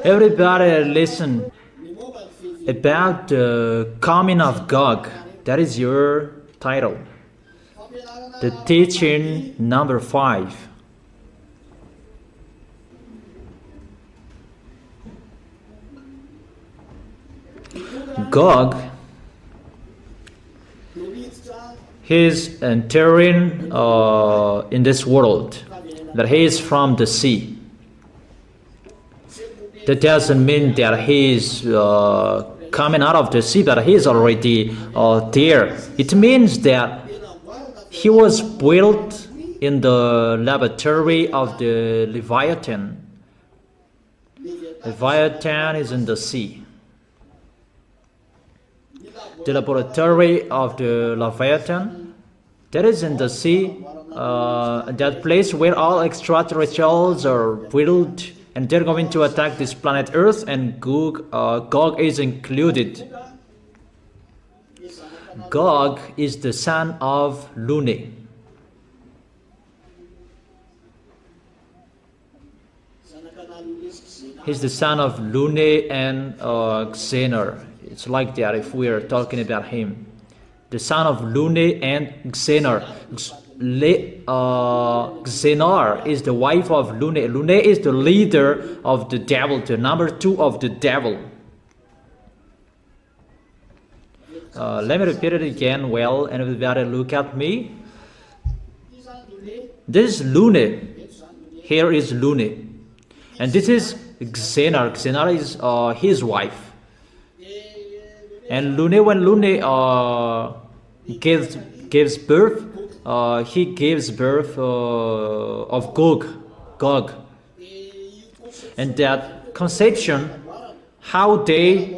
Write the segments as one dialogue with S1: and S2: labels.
S1: Everybody listen about the coming of Gog. That is your title. The teaching number 5. Gog, he is entering in this world, that he is from the sea. That doesn't mean that he is coming out of the sea, but he is already there. It means that he was built in the laboratory of the Leviathan. Leviathan is in the sea. The laboratory of the Leviathan, that is in the sea, that place where all extraterrestrials are built, and they're going to attack this planet Earth, and Gog is included. Gog is the son of Lune. He's the son of Lune and Xenor. It's like that if we are talking about him. The son of Lune and Xenor. Xenor is the wife of Lune. Lune is the leader of the devil, the number 2 of the devil. Let me repeat it again well, and everybody look at me. This is Lune. Here is Lune. And this is Xenor. Xenor is his wife. And Lune, when Lune gives birth, he gives birth of Gog. And that conception, how they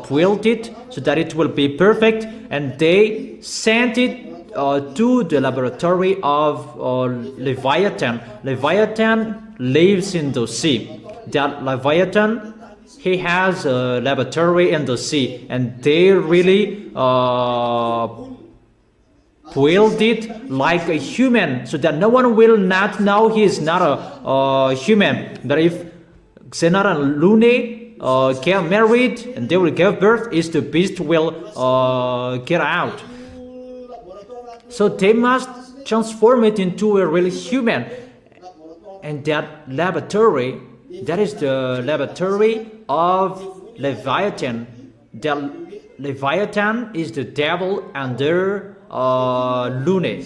S1: built it so that it will be perfect, and they sent it to the laboratory of Leviathan. Leviathan lives in the sea. That Leviathan, he has a laboratory in the sea, and they really build it like a human, so that no one will not know he is not a human. That if Xenor and Lune get married and they will give birth, is the beast will get out. So they must transform it into a real human. And that laboratory, that is the laboratory of Leviathan. The Leviathan is the devil under Lune.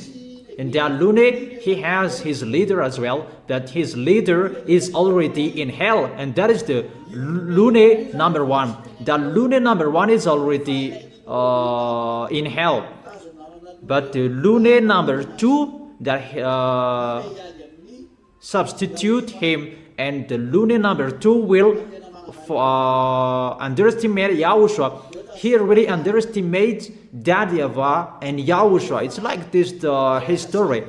S1: And that Lune, he has his leader as well, that his leader is already in hell, and that is the Lune number 1. The Lune number 1 is already in hell. But the Lune number 2, that substitute him, and the Lune number 2 will underestimate Yahushua. He really underestimates that YAHVAH and Yahushua. It's like this history.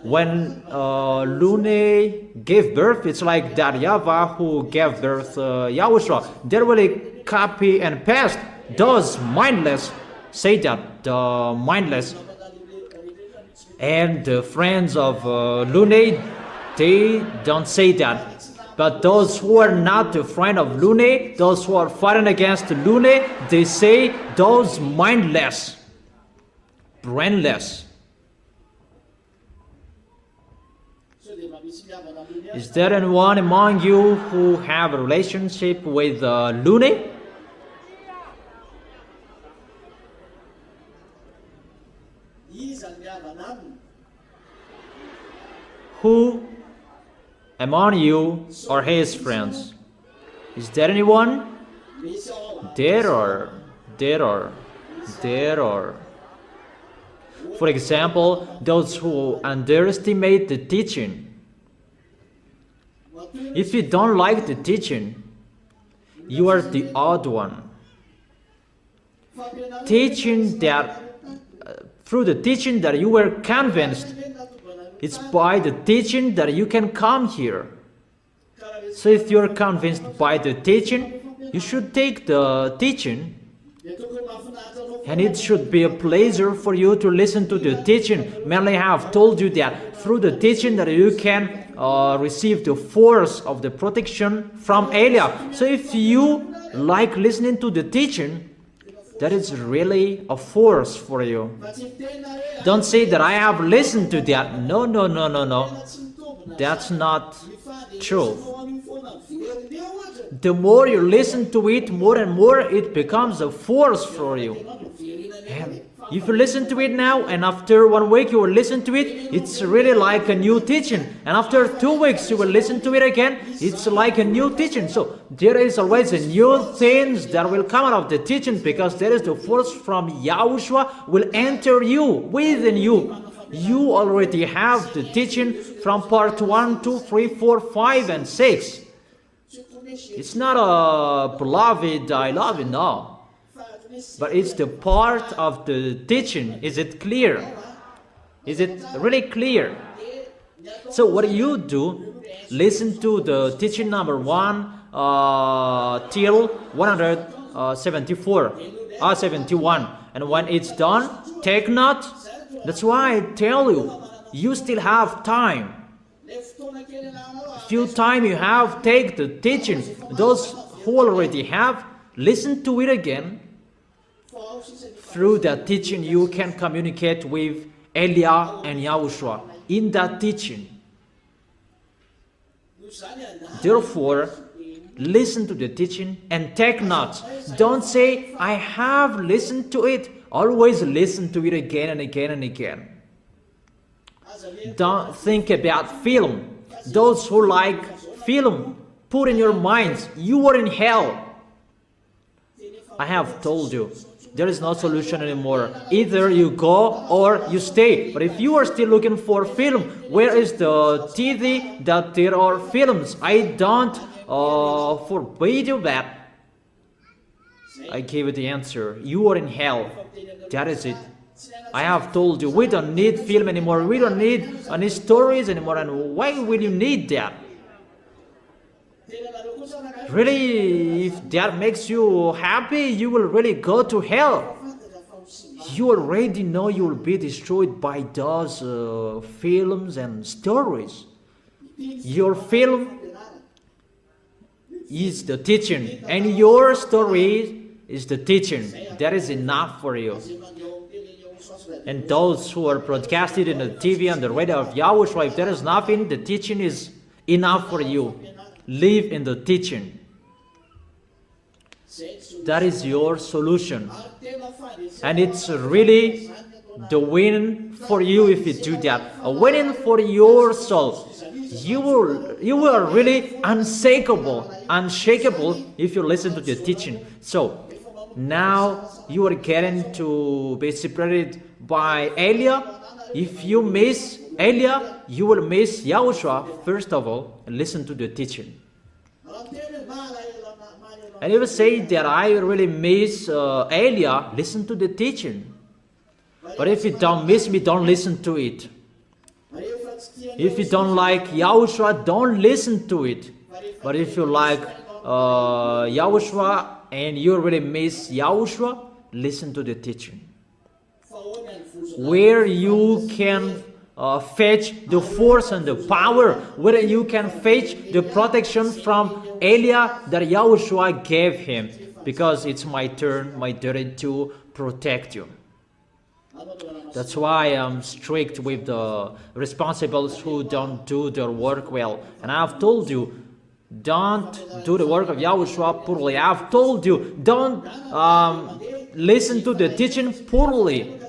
S1: When Lune gave birth, it's like that YAHVAH who gave birth Yahushua. They really copy and paste. Those mindless say that, the mindless. And the friends of Lune, they don't say that. But those who are not a friend of Lune, those who are fighting against Lune, they say those mindless, brainless. Is there anyone among you who have a relationship with Lune? Who among you are his friends? Is there anyone? There are. For example, those who underestimate the teaching. If you don't like the teaching, you are the odd one. Teaching that, through the teaching that you were convinced, it's by the teaching that you can come here. So if you're convinced by the teaching, you should take the teaching. And it should be a pleasure for you to listen to the teaching. Mainly I have told you that through the teaching that you can receive the force of the protection from Elia. So if you like listening to the teaching, that is really a force for you. Don't say that I have listened to that. No, no, no, no, no. That's not true. The more you listen to it, more and more it becomes a force for you. And if you listen to it now, and after 1 week you will listen to it, it's really like a new teaching. And after 2 weeks you will listen to it again, it's like a new teaching. So there is always a new things that will come out of the teaching, because there is the force from Yahushua will enter you, within you. You already have the teaching from part 1, 2, 3, 4, 5, and 6. It's not a beloved, I love you, no. But it's the part of the teaching. Is it clear? Is it really clear? So what do? Listen to the teaching number 1 till 71. And when it's done, take note. That's why I tell you, you still have time. Few time you have, take the teaching. Those who already have, listen to it again. Through that teaching, you can communicate with Elia and Yahushua in that teaching. Therefore, listen to the teaching and take notes. Don't say, I have listened to it. Always listen to it again and again and again. Don't think about film. Those who like film, put in your minds, you are in hell. I have told you, there is no solution anymore. Either you go or you stay. But if you are still looking for film, where is the TV that there are films? I don't forbid you that. I gave you the answer. You are in hell. That is it. I have told you, we don't need film anymore. We don't need any stories anymore. And why will you need that? Really, if that makes you happy, you will really go to hell. You already know you will be destroyed by those films and stories. Your film is the teaching, and your story is the teaching. That is enough for you. And those who are broadcasted in the TV and the radio of Yahushua, if there is nothing, the teaching is enough for you. Live in the teaching. That is your solution. And it's really the win for you if you do that. A winning for your soul. You will really unshakable if you listen to the teaching. So now you are getting to be separated by Elia. If you miss Elia, you will miss Yahushua. First of all, listen to the teaching. And if you say that I really miss Elia, listen to the teaching. But if you don't miss me, don't listen to it. If you don't like Yahushua, don't listen to it. But if you like Yahushua and you really miss Yahushua, listen to the teaching. Where you can fetch the force and the power, where you can fetch the protection from Elia that Yahushua gave him. Because it's my turn, my duty to protect you. That's why I'm strict with the responsibles who don't do their work well. And I've told you, don't do the work of Yahushua poorly. I've told you, don't listen to the teaching poorly.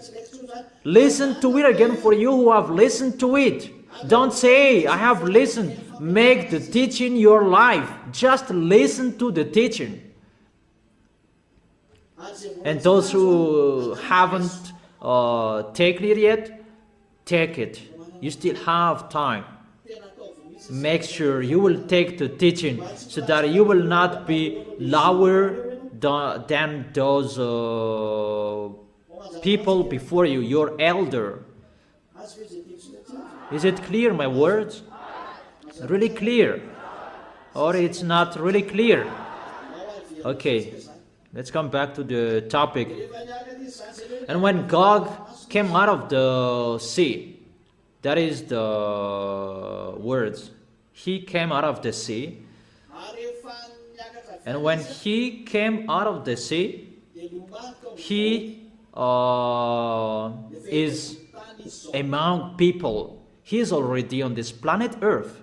S1: Listen to it again for you who have listened to it. Don't say, I have listened. Make the teaching your life. Just listen to the teaching. And those who haven't taken it yet, take it. You still have time. Make sure you will take the teaching so that you will not be lower than those people before you, your elder. Is it clear, my words? Really clear? Or it's not really clear? Okay, let's come back to the topic. And when Gog came out of the sea, that is the words. he came out of the sea. And when he came out of the sea, he is among people. He is already on this planet Earth.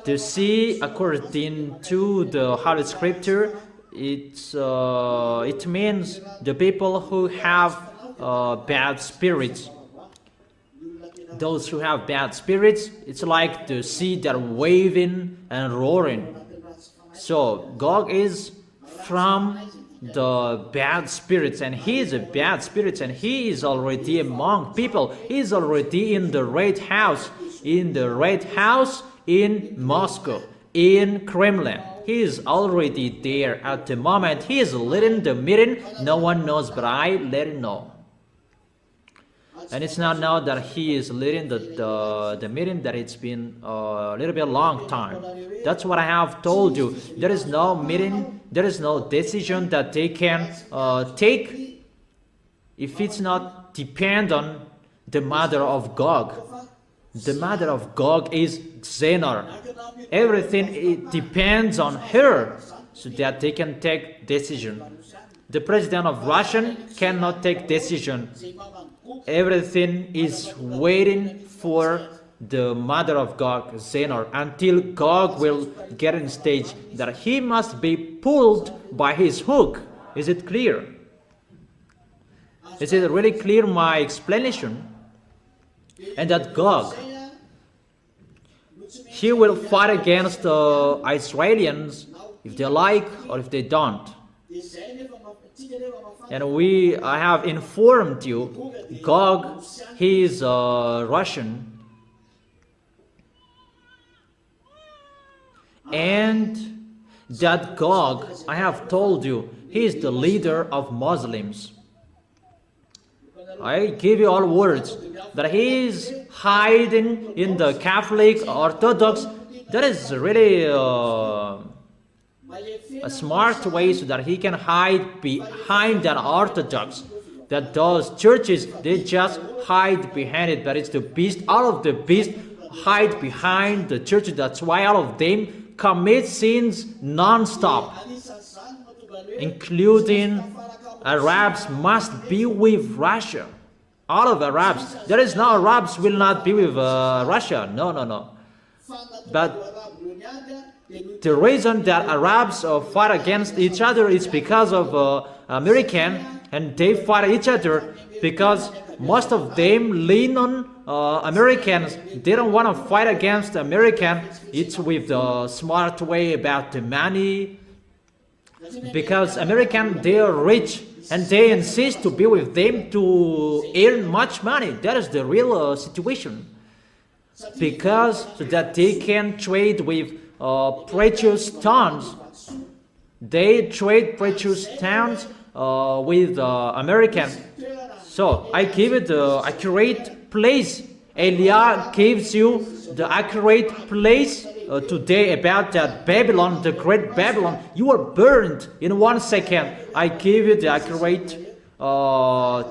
S1: The sea, according to the Holy Scripture, it means the people who have bad spirits. Those who have bad spirits, it's like the sea that are waving and roaring. So Gog is from the bad spirits, and he is a bad spirit, and he is already among people. He is already in the Red House, in Moscow, in Kremlin. He is already there at the moment. He is leading the meeting. No one knows, but I let him know. And it's not now that he is leading the meeting, that it's been a little bit long time. That's what I have told you. There is no meeting, there is no decision that they can take if it's not depend on the mother of Gog. The mother of Gog is Xenor. Everything it depends on her so that they can take decision. The president of Russia cannot take decision. Everything is waiting for the mother of Gog, Xenor, until Gog will get in stage that he must be pulled by his hook. Is it clear? Is it really clear, my explanation? And that Gog, he will fight against the Israelians if they like or if they don't. And I have informed you, Gog, he is Russian. And that Gog, I have told you, he is the leader of Muslims. I give you all words that he is hiding in the Catholic Orthodox. That is really a smart way so that he can hide behind that Orthodox. That those churches, they just hide behind it. But it's the beast, all of the beast hide behind the churches. That's why all of them commit sins non-stop, including Arabs must be with Russia. All of Arabs. There is no Arabs will not be with Russia. No. But the reason that Arabs fight against each other is because of American, and they fight each other because most of them lean on Americans. They don't want to fight against American. It's with the smart way about the money, because American, they are rich and they insist to be with them to earn much money. That is the real situation, because so that they can trade with precious stones. They trade precious stones with Americans. So I give it the accurate place. Elia gives you the accurate place today about that Babylon, the great Babylon. You are burned in 1 second. I give you the accurate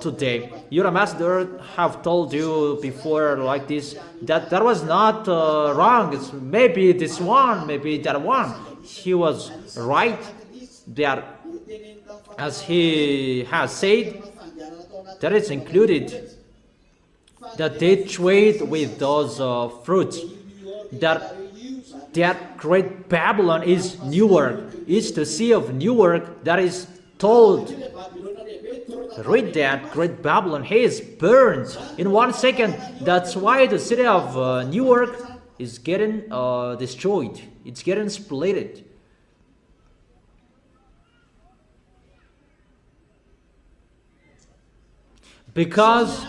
S1: today. Your ambassador have told you before like this, that was not wrong. It's maybe this one, maybe that one. He was right that, as he has said, that is included, that they trade with those fruits. That great Babylon is Newark. It's the sea of Newark that is told. Read that great Babylon. He is burned in 1 second. That's why the city of Newark is getting destroyed. It's getting split. Because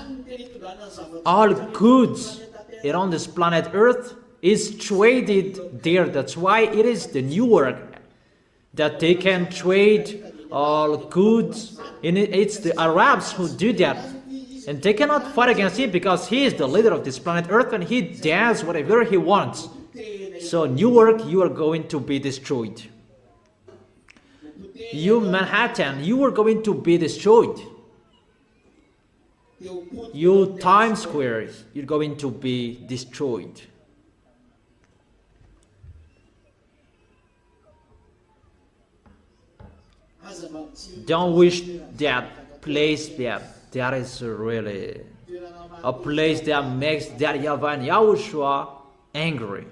S1: all goods around this planet Earth is traded there. That's why it is the Newark that they can trade all goods. It's the Arabs who do that. And they cannot fight against him because he is the leader of this planet Earth and he does whatever he wants. So Newark, you are going to be destroyed. You Manhattan, you are going to be destroyed. You Times Square, you're going to be destroyed. Don't wish that place there. That is really a place that makes that YAHVAH and YAHOSHUA angry.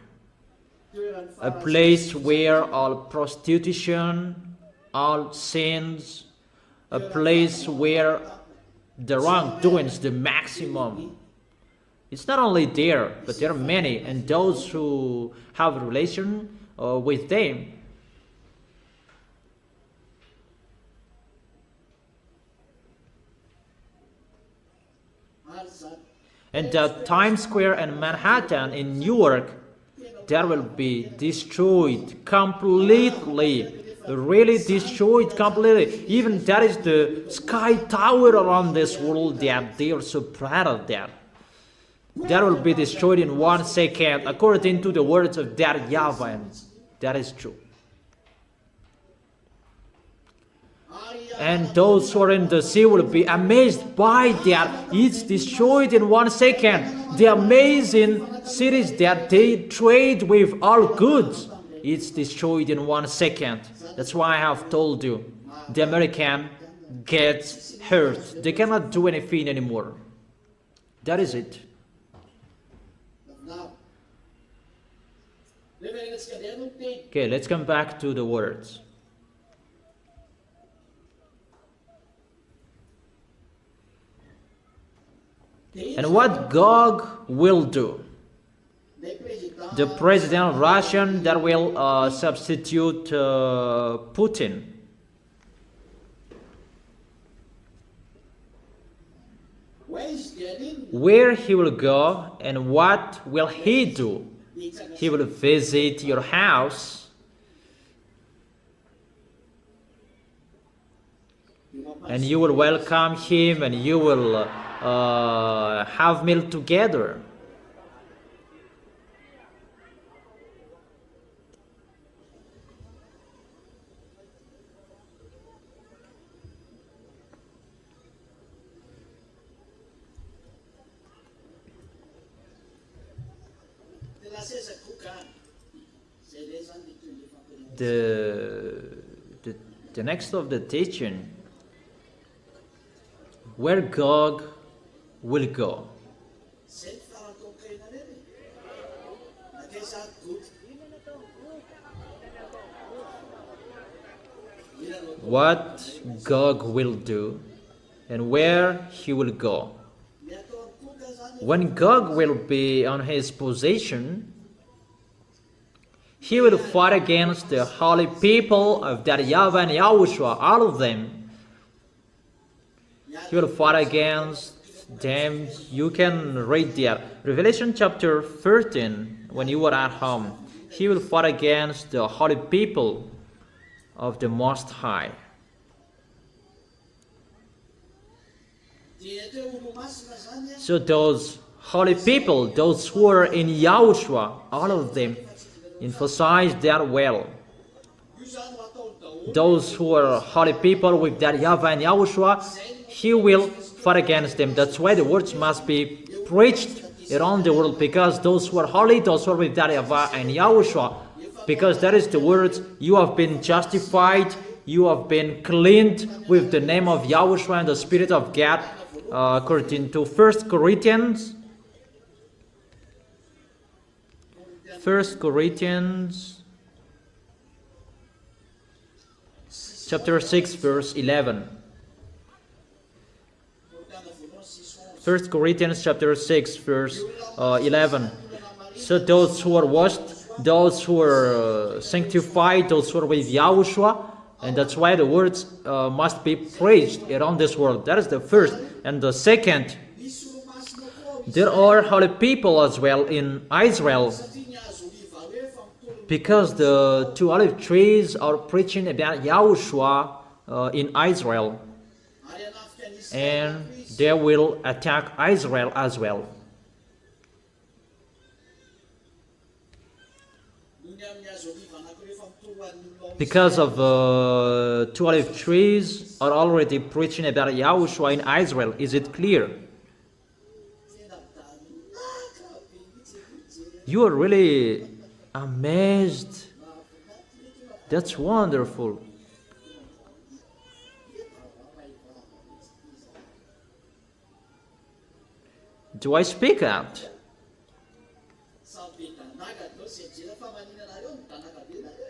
S1: A place where all prostitution, all sins, a place where the wrongdoing is the maximum. It's not only there, but there are many, and those who have a relation with them. And the Times Square and Manhattan in New York, that will be destroyed completely. Really destroyed completely. Even that is the sky tower around this world that they are so proud of that. That will be destroyed in 1 second, according to the words of that YAHVAH. That is true. And those who are in the sea will be amazed by that. It's destroyed in 1 second. The amazing cities that they trade with all goods, it's destroyed in 1 second. That's why I have told you, the American gets hurt. They cannot do anything anymore. That is it. Okay, let's come back to the words. And what Gog will do? The president of Russia that will substitute Putin. Where he will go and what will he do? He will visit your house. And you will welcome him and you will have meal together. The next of the teaching, where Gog will go. What Gog will do and where he will go. When Gog will be on his position, he will fight against the holy people of that YAHVAH and YAHOSHUA, all of them. He will fight against them. You can read there. Revelation chapter 13, when you are at home. He will fight against the holy people of the Most High. So those holy people, those who are in YAHOSHUA, all of them, emphasize that well. Those who are holy people with that YAHVAH and YAHOSHUA, he will fight against them. That's why the words must be preached around the world, because those who are holy, those who are with that YAHVAH and YAHOSHUA, because that is the words, you have been justified, you have been cleaned with the name of YAHOSHUA and the Spirit of God, according to 1 Corinthians. 1 Corinthians chapter 6 verse 11. 1 Corinthians chapter 6 verse 11. So those who are washed, those who are sanctified, those who are with YAHOSHUA, and that's why the words must be preached around this world. That is the first. And the second, there are holy people as well in Israel, because the two olive trees are preaching about YAHOSHUA in Israel, and they will attack Israel as well. Because of two olive trees are already preaching about YAHOSHUA in Israel. Is it clear? You are really amazed. That's wonderful. do I speak out?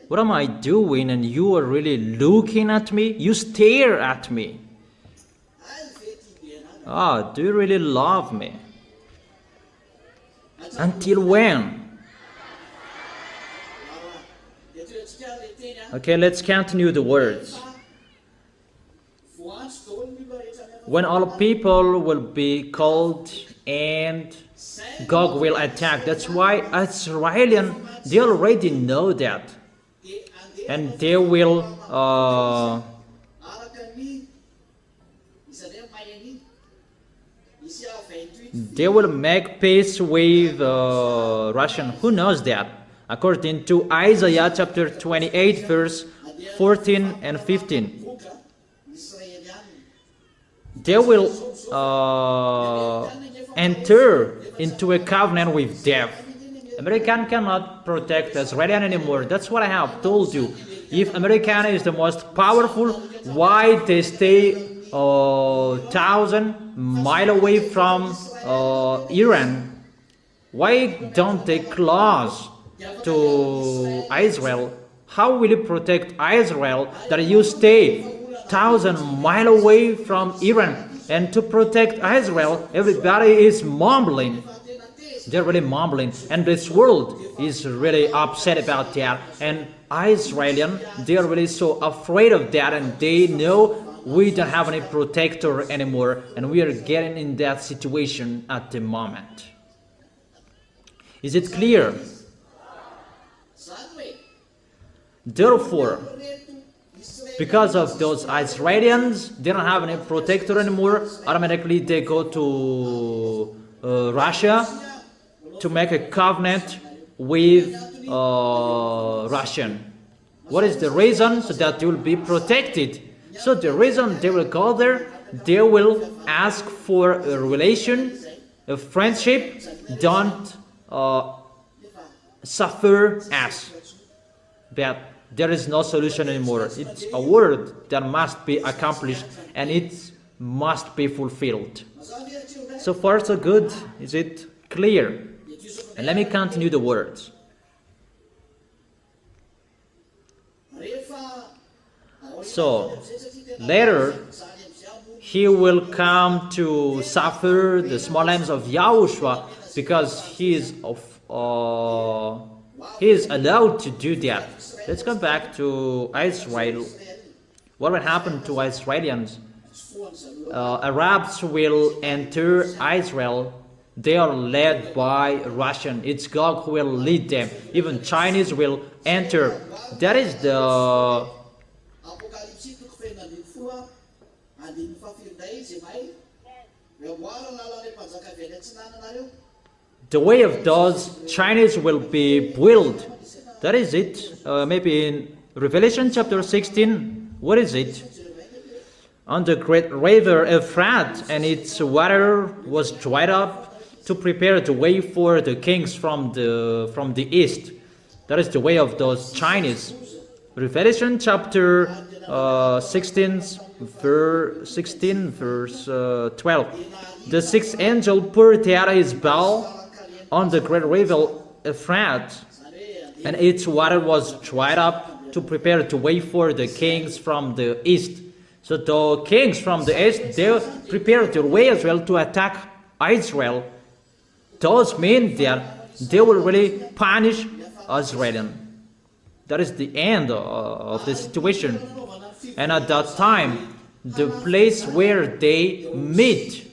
S1: What am I doing and you are really looking at me? You stare at me. Ah, do you really love me? Until when? Okay, let's continue the words. When all people will be called and Gog will attack. That's why Israelians, they already know that. And they will make peace with Russian. Who knows that? According to Isaiah chapter 28 verse 14 and 15. They will enter into a covenant with death. American cannot protect Israelian anymore. That's what I have told you. If American is the most powerful, why they stay 1,000 miles away from Iran? Why don't they close to Israel? How will you protect Israel that you stay 1,000 miles away from Iran? And to protect Israel, everybody is mumbling. They're really mumbling, and this world is really upset about that. And Israelis, they're really so afraid of that, and they know we don't have any protector anymore, and we are getting in that situation at the moment. Is it clear? Therefore, because of those Israelis, they don't have any protector anymore. Automatically, they go to Russia to make a covenant with Russian. What is the reason? So that they will be protected. So the reason they will go there, they will ask for a relation, a friendship. Don't suffer us. That there is no solution anymore. It's a word that must be accomplished and it must be fulfilled. So far so good. Is it clear? And let me continue the words. So later he will come to suffer the small lambs of YAHOSHUA because he is allowed to do that. Let's come back to Israel. What will happen to Israelis? Arabs will enter Israel. They are led by Russian. It's God who will lead them. Even Chinese will enter. That is the way of those Chinese will be built. That is it. Maybe in Revelation chapter 16. What is it? On the great river Euphrates, and its water was dried up to prepare the way for the kings from the east. That is the way of those Chinese. Revelation chapter 16 verse 12. The sixth angel poured out his bowl on the great river Euphrates, and its water was dried up to prepare the way for the kings from the east. So the kings from the east, they prepared the way as well to attack Israel. Those mean that they will really punish Israel. That is the end of the situation. And at that time, the place where they meet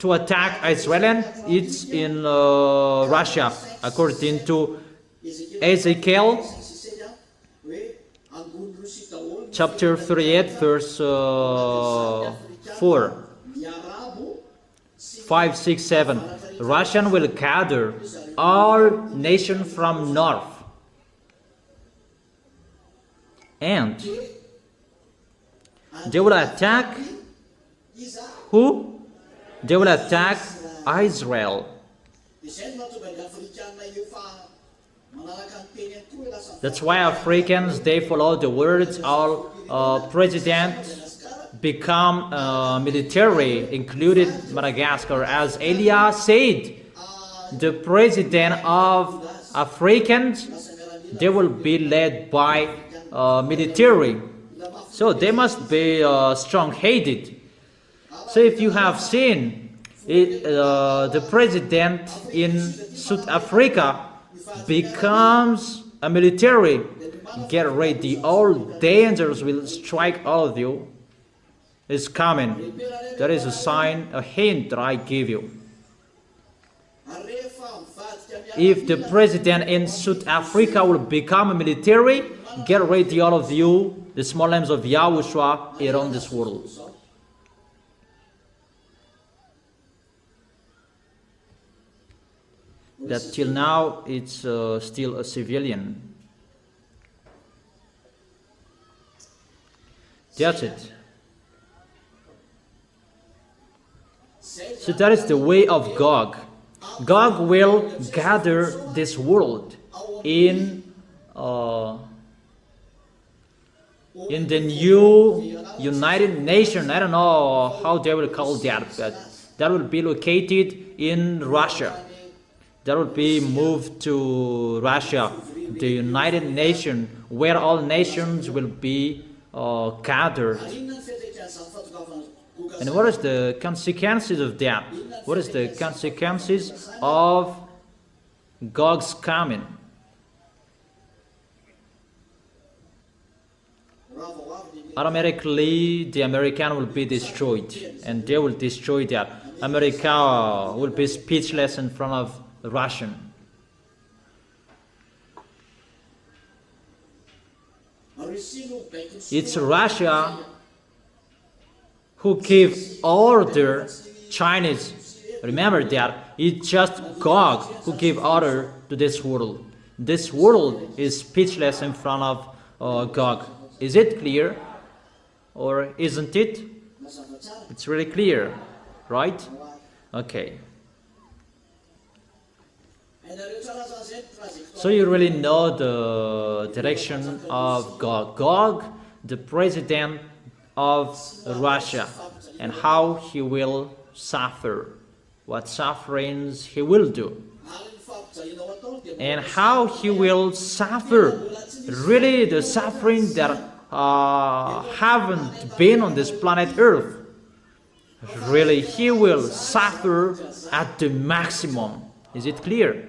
S1: to attack Israel, it's in Russia, according to Ezekiel chapter 38 verse 4, 5, 6, 7. Russian will gather our nation from north, and they will attack who? They will attack Israel. That's why Africans, they follow the words all president become military, included Madagascar. As Elia said, the president of Africans, they will be led by military. So they must be strong-headed. So if you have seen it, the president in South Africa becomes a military, get ready, all dangers will strike all of you. It's coming. That is a sign, a hint that I give you. If the president in South Africa will become a military, get ready, all of you, the small names of Yahushua around this world. That till now it's still a civilian. That's it. So that is the way of Gog. Gog will gather this world in the new United Nations. I don't know how they will call that, but that will be located in Russia. That will be moved to Russia, the United Nations, where all nations will be gathered. And what is the consequences of that? What is the consequences of Gog's coming? Automatically, the American will be destroyed, and they will destroy that. America will be speechless in front of the Russian. It's Russia who gave order Chinese. Remember that. It's just Gog who gave order to this world. This world is speechless in front of Gog. Is it clear? Or isn't it? It's really clear, right? Okay. So you really know the direction of Gog. Gog, the president of Russia, and how he will suffer, what sufferings he will do, and how he will suffer, really the suffering that haven't been on this planet Earth. Really, he will suffer at the maximum. Is it clear?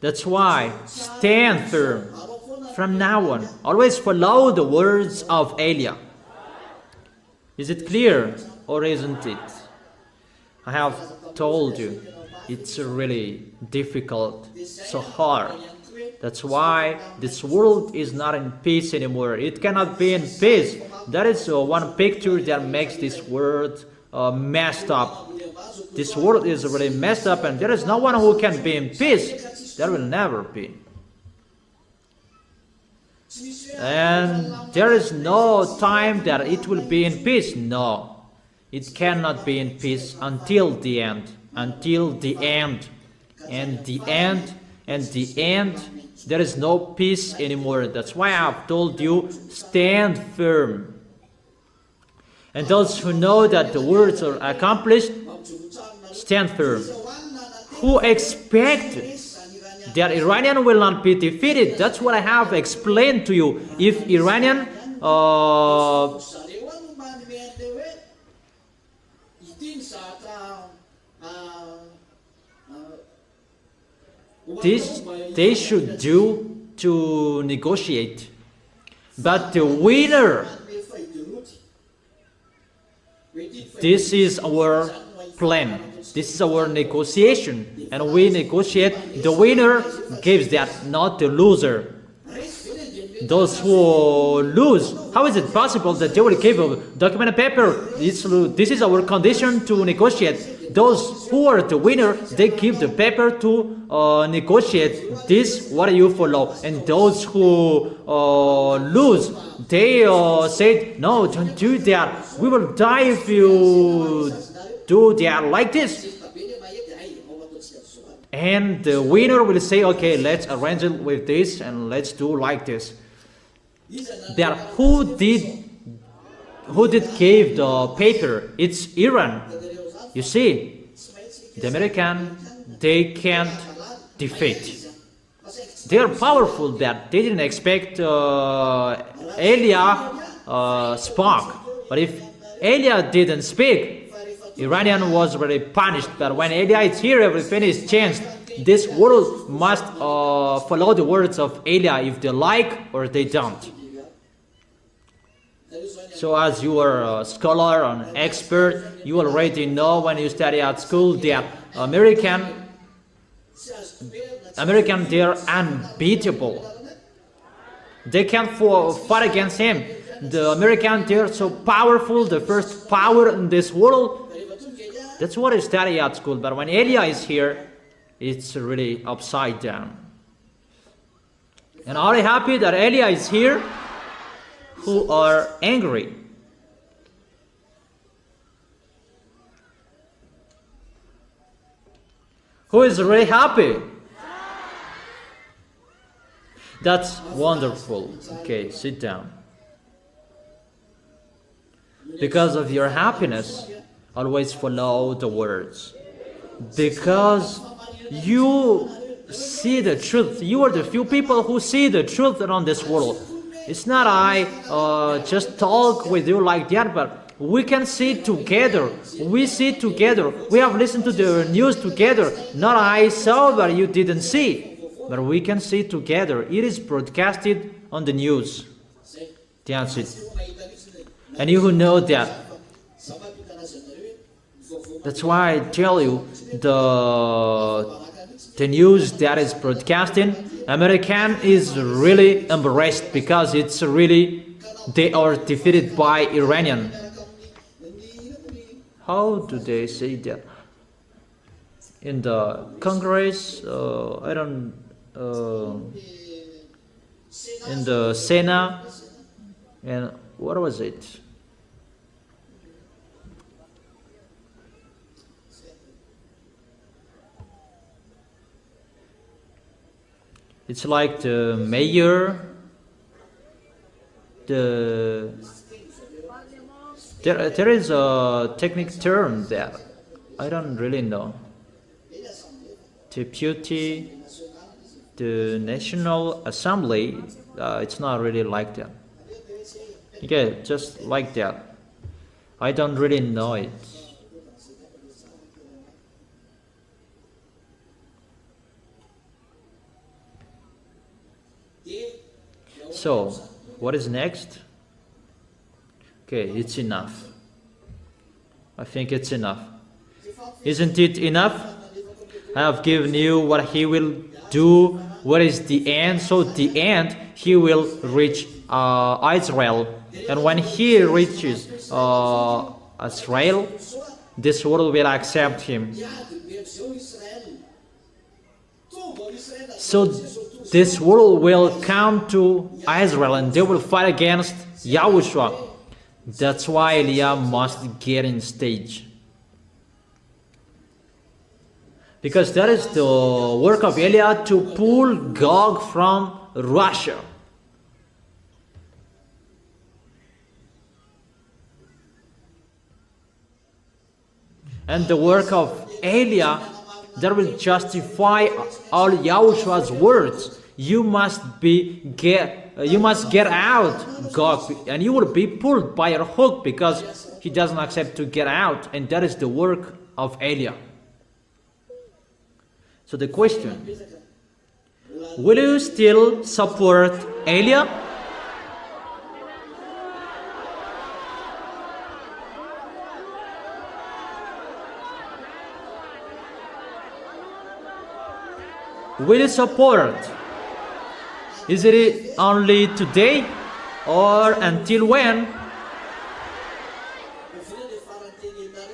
S1: That's why stand firm from now on. Always follow the words of Elia. Is it clear or isn't it? I have told you it's really difficult, so hard. That's why this world is not in peace anymore. It cannot be in peace. That is one picture that makes this world messed up. This world is really messed up, and there is no one who can be in peace. There will never be. And there is no time that it will be in peace. No, it cannot be in peace until the end. Until the end. And the end, and the end, there is no peace anymore. That's why I have told you, stand firm. And those who know that the words are accomplished, stand firm. Who expect that Iranian will not be defeated? That's what I have explained to you. If Iranian this they should do to negotiate. But the winner, this is our plan. This is our negotiation, and we negotiate. The winner gives that, not the loser. Those who lose, how is it possible that they will give a document and paper? This is our condition to negotiate. Those who are the winner, they give the paper to negotiate. This what you follow. And those who lose, they said, no, don't do that. We will die if you do that like this. And the winner will say, okay, let's arrange it with this and let's do like this. that who did give the paper? It's Iran. You see, the American, they can't defeat. They are powerful that they didn't expect Elia spoke. But if Elia didn't speak, Iranian was very punished. But when Elia is here, everything is changed. This world must follow the words of Elia if they like or they don't. So as you are a scholar and expert, you already know when you study at school that American, they're unbeatable. They can't fight against him. The American, they're so powerful, the first power in this world. That's what I study at school. But when Elia is here, it's really upside down. And are you happy that Elia is here? Who are angry? Who is really happy? That's wonderful. Okay, sit down. Because of your happiness, always follow the words. Because you see the truth. You are the few people who see the truth around this world. It's not I just talk with you like that, but we can see together. We see together. We have listened to the news together. Not I saw, but you didn't see. But we can see together. It is broadcasted on the news. That's it. And you who know that. That's why I tell you the news that is broadcasting, American is really embarrassed because it's really, they are defeated by Iranian. How do they say that? In the Congress, I don't, in the Senate, and what was it? It's like the mayor, there is a technical term there. I don't really know. Deputy, the National Assembly, it's not really like that. Okay, just like that. I don't really know it. So, what is next? Okay, it's enough. I think it's enough. Isn't it enough? I have given you what he will do. What is the end? So the end, he will reach Israel. And when he reaches Israel, this world will accept him. So this world will come to Israel and they will fight against YAHOSHUA. That's why Elia must get in stage. Because that is the work of Elia, to pull Gog from Russia. And the work of Elia that will justify all YAHOSHUA's words. You must get out, Gog, and you will be pulled by a hook because he doesn't accept to get out, and that is the work of Elia. So the question, will you still support Elia? Will you support? Is it only today or until when?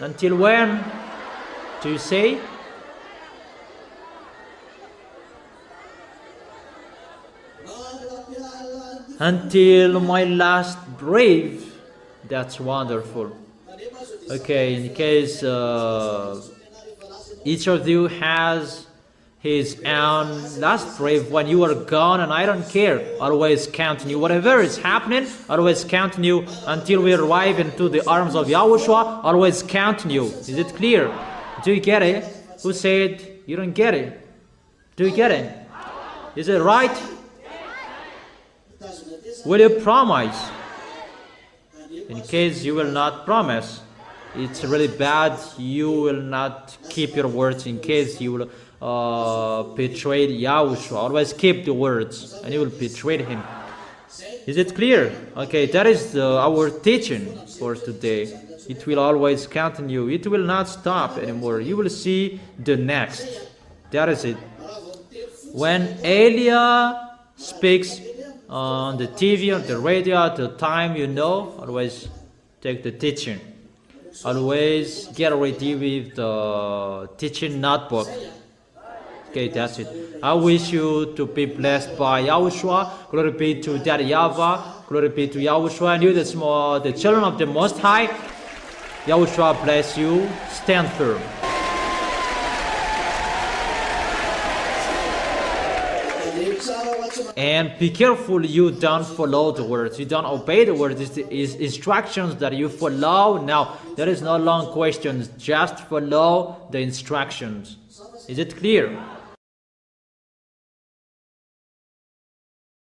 S1: Until when do you say? Until my last breath. That's wonderful. Okay, in case each of you has his own last breath when you are gone, and I don't care. Always counting you. Whatever is happening, always counting you until we arrive into the arms of Yahushua. Always counting you. Is it clear? Do you get it? Who said you don't get it? Do you get it? Is it right? Will you promise? In case you will not promise, it's really bad. You will not keep your words. In case you will betray Yahushua, always keep the words, and you will betray him. Is it clear? Okay, that is our teaching for today. It will always count on you. It will not stop anymore. You will see the next. That is it. When Elia speaks on the TV or the radio at the time, you know, always take the teaching. Always get ready with the teaching notebook. Okay, that's it. I wish you to be blessed by Yahushua. Glory be to Daddy YAHVAH. Glory be to Yahushua. And you, the children of the Most High. Yahushua bless you. Stand firm. And be careful you don't follow the words. You don't obey the words. It's the instructions that you follow. Now, there is no long questions. Just follow the instructions. Is it clear?